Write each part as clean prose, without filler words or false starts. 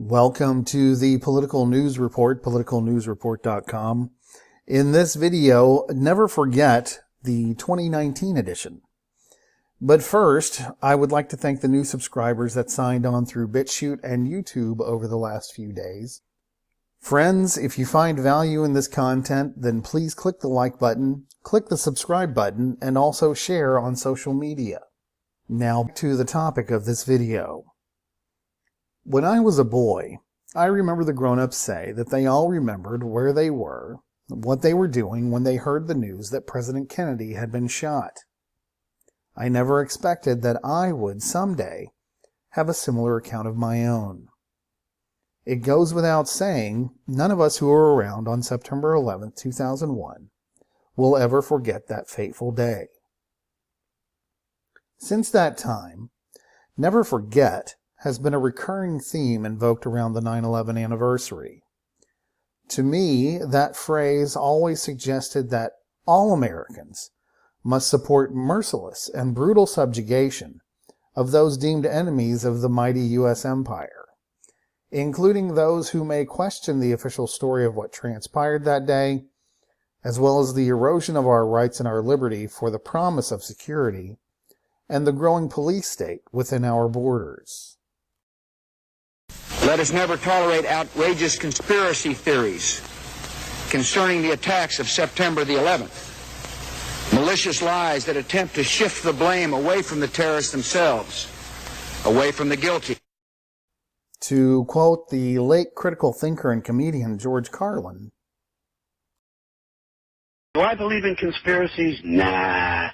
Welcome to the Political News Report, politicalnewsreport.com. In this video, never forget the 2019 edition. But first, I would like to thank the new subscribers that signed on through BitChute and YouTube over the last few days. Friends, if you find value in this content, then please click the like button, click the subscribe button, and also share on social media. Now to the topic of this video. When I was a boy, I remember the grown-ups say that they all remembered where they were, what they were doing when they heard the news that President Kennedy had been shot. I never expected that I would someday have a similar account of my own. It goes without saying, none of us who were around on September 11, 2001, will ever forget that fateful day. Since that time, never forget has been a recurring theme invoked around the 9/11 anniversary. To me, that phrase always suggested that all Americans must support merciless and brutal subjugation of those deemed enemies of the mighty U.S. empire, including those who may question the official story of what transpired that day, as well as the erosion of our rights and our liberty for the promise of security and the growing police state within our borders. Let us never tolerate outrageous conspiracy theories concerning the attacks of September the 11th, malicious lies that attempt to shift the blame away from the terrorists themselves, away from the guilty. To quote the late critical thinker and comedian George Carlin, do I believe in conspiracies? Nah.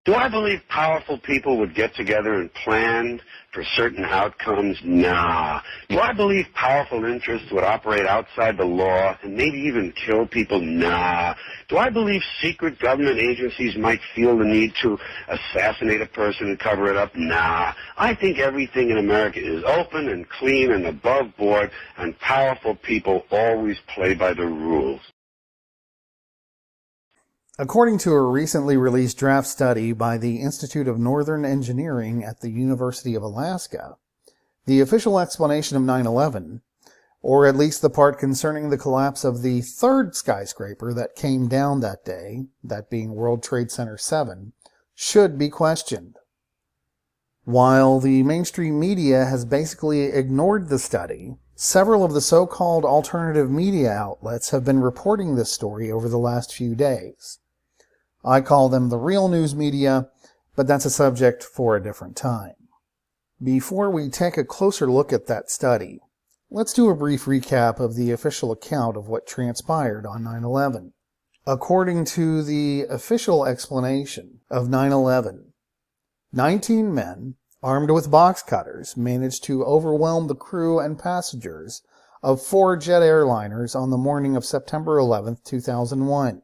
Do I believe powerful people would get together and plan for certain outcomes? Nah. Do I believe powerful interests would operate outside the law and maybe even kill people? Nah. Do I believe secret government agencies might feel the need to assassinate a person and cover it up? Nah. I think everything in America is open and clean and above board, and powerful people always play by the rules. according to a recently released draft study by the Institute of Northern Engineering at the University of Alaska, the official explanation of 9/11, or at least the part concerning the collapse of the third skyscraper that came down that day, that being World Trade Center 7, should be questioned. While the mainstream media has basically ignored the study, several of the so-called alternative media outlets have been reporting this story over the last few days. I call them the real news media, but that's a subject for a different time. Before we take a closer look at that study, let's do a brief recap of the official account of what transpired on 9/11. According to the official explanation of 9/11, 19 men, armed with box cutters, managed to overwhelm the crew and passengers of 4 jet airliners on the morning of September 11, 2001.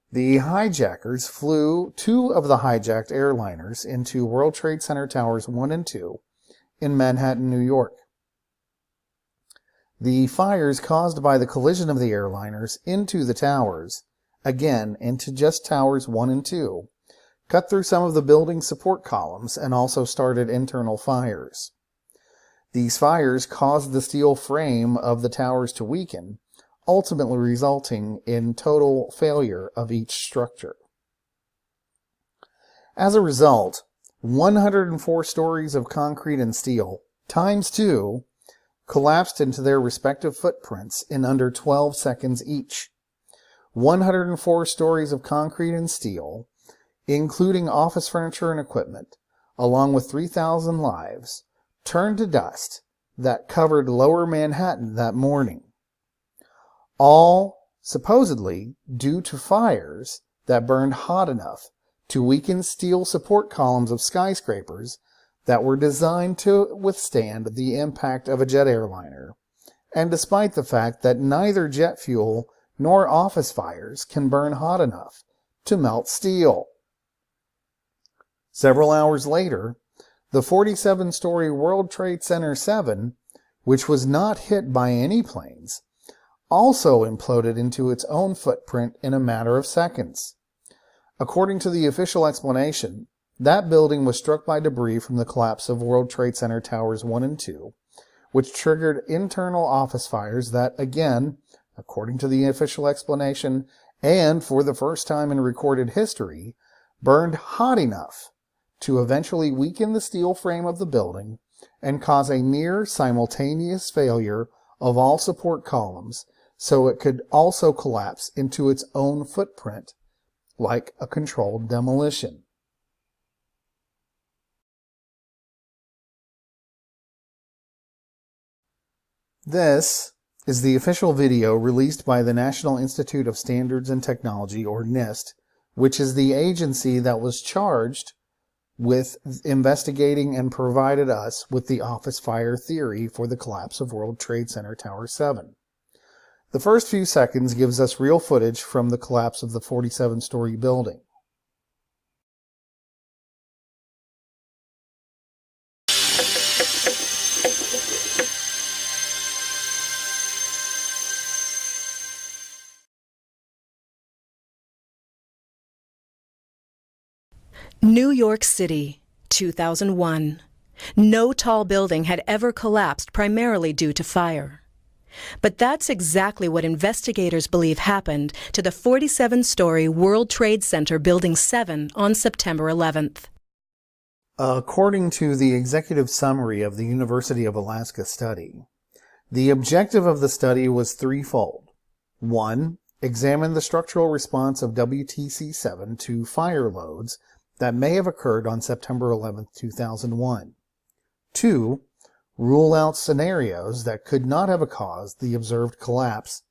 The hijackers flew 2 of the hijacked airliners into World Trade Center Towers 1 and 2 in Manhattan, New York. The fires caused by the collision of the airliners into the towers, again into just Towers 1 and 2, cut through some of the building's support columns and also started internal fires. These fires caused the steel frame of the towers to weaken, ultimately resulting in total failure of each structure. As a result, 104 stories of concrete and steel, times 2, collapsed into their respective footprints in under 12 seconds each. 104 stories of concrete and steel, including office furniture and equipment, along with 3,000 lives, turned to dust that covered lower Manhattan that morning. All supposedly due to fires that burned hot enough to weaken steel support columns of skyscrapers that were designed to withstand the impact of a jet airliner, and despite the fact that neither jet fuel nor office fires can burn hot enough to melt steel. Several hours later, the 47-story World Trade Center 7, which was not hit by any planes, also imploded into its own footprint in a matter of seconds. According to the official explanation, that building was struck by debris from the collapse of World Trade Center Towers 1 and 2, which triggered internal office fires that, again, according to the official explanation, and for the first time in recorded history, burned hot enough to eventually weaken the steel frame of the building and cause a near simultaneous failure of all support columns, so it could also collapse into its own footprint, like a controlled demolition. This is the official video released by the National Institute of Standards and Technology, or NIST, which is the agency that was charged with investigating and provided us with the office fire theory for the collapse of World Trade Center Tower 7. The first few seconds gives us real footage from the collapse of the 47-story building. New York City, 2001. No tall building had ever collapsed primarily due to fire. But that's exactly what investigators believe happened to the 47-story World Trade Center Building 7 on September 11th. According to the executive summary of the University of Alaska study, the objective of the study was threefold. 1. Examine the structural response of WTC-7 to fire loads that may have occurred on September 11, 2001. 2. Rule out scenarios that could not have caused the observed collapse.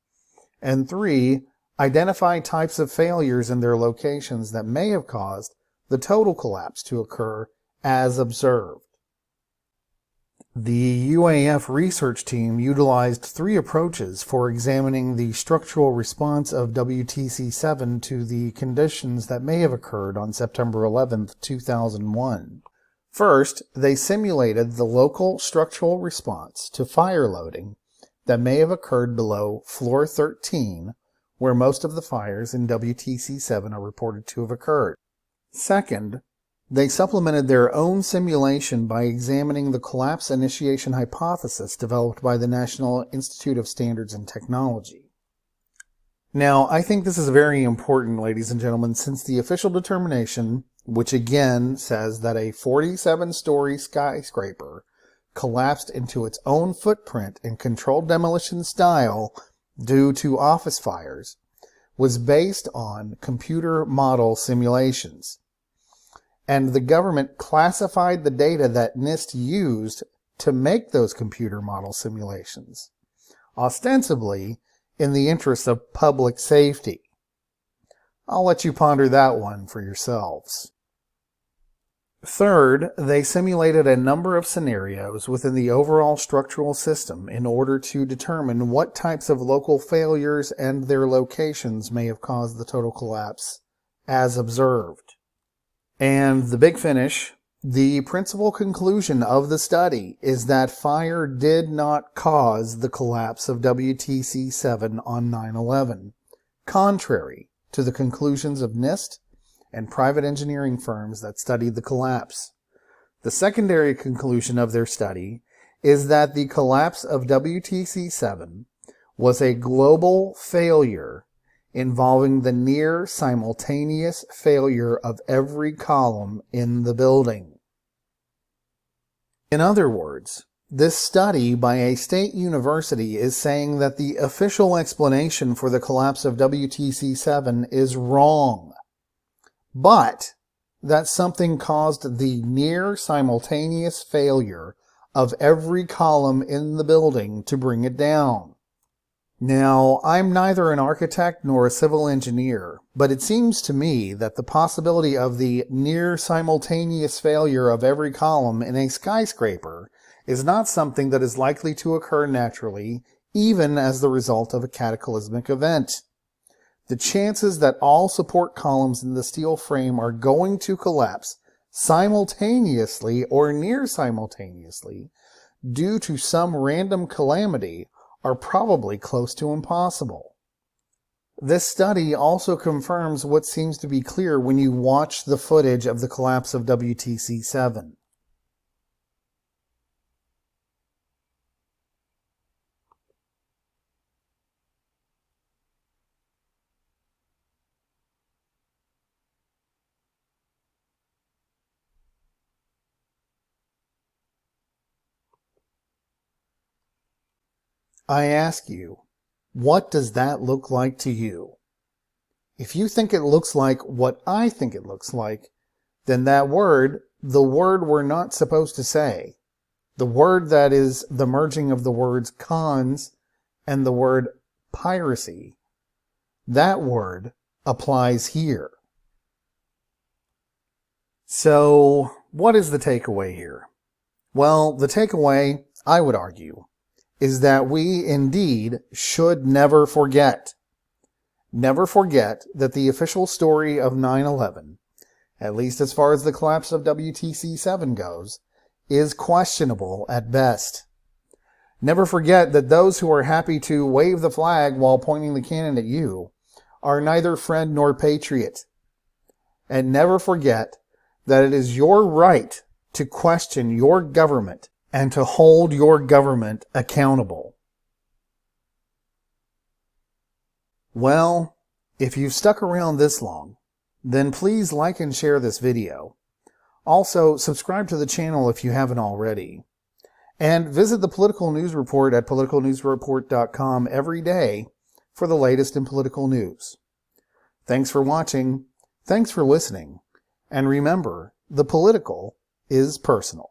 And 3. Identify types of failures in their locations that may have caused the total collapse to occur as observed. The UAF research team utilized 3 approaches for examining the structural response of WTC-7 to the conditions that may have occurred on September 11, 2001. First, they simulated the local structural response to fire loading that may have occurred below floor 13, where most of the fires in WTC-7 are reported to have occurred. Second, they supplemented their own simulation by examining the collapse initiation hypothesis developed by the National Institute of Standards and Technology. Now, I think this is very important, ladies and gentlemen, since the official determination, which again says that a 47-story skyscraper collapsed into its own footprint in controlled demolition style due to office fires, was based on computer model simulations. And the government classified the data that NIST used to make those computer model simulations, ostensibly in the interest of public safety. I'll let you ponder that one for yourselves. Third, they simulated a number of scenarios within the overall structural system in order to determine what types of local failures and their locations may have caused the total collapse as observed. And the big finish, the principal conclusion of the study is that fire did not cause the collapse of WTC-7 on 9/11, contrary to the conclusions of NIST and private engineering firms that studied the collapse. The secondary conclusion of their study is that the collapse of WTC-7 was a global failure involving the near simultaneous failure of every column in the building. In other words, this study by a state university is saying that the official explanation for the collapse of WTC-7 is wrong, but that something caused the near simultaneous failure of every column in the building to bring it down. Now, I'm neither an architect nor a civil engineer, but it seems to me that the possibility of the near simultaneous failure of every column in a skyscraper is not something that is likely to occur naturally, even as the result of a cataclysmic event. The chances that all support columns in the steel frame are going to collapse simultaneously or near simultaneously due to some random calamity are probably close to impossible. This study also confirms what seems to be clear when you watch the footage of the collapse of WTC-7. I ask you, what does that look like to you? If you think it looks like what I think it looks like, then that word, the word we're not supposed to say, the word that is the merging of the words cons and the word piracy, that word applies here. So, what is the takeaway here? Well, the takeaway, I would argue, is that we indeed should never forget. Never forget that the official story of 9/11, at least as far as the collapse of WTC-7 goes, is questionable at best. Never forget that those who are happy to wave the flag while pointing the cannon at you are neither friend nor patriot. And never forget that it is your right to question your government and to hold your government accountable. Well, if you've stuck around this long, then please like and share this video. Also, subscribe to the channel if you haven't already. And visit the Political News Report at politicalnewsreport.com every day for the latest in political news. Thanks for watching, thanks for listening, and remember, the political is personal.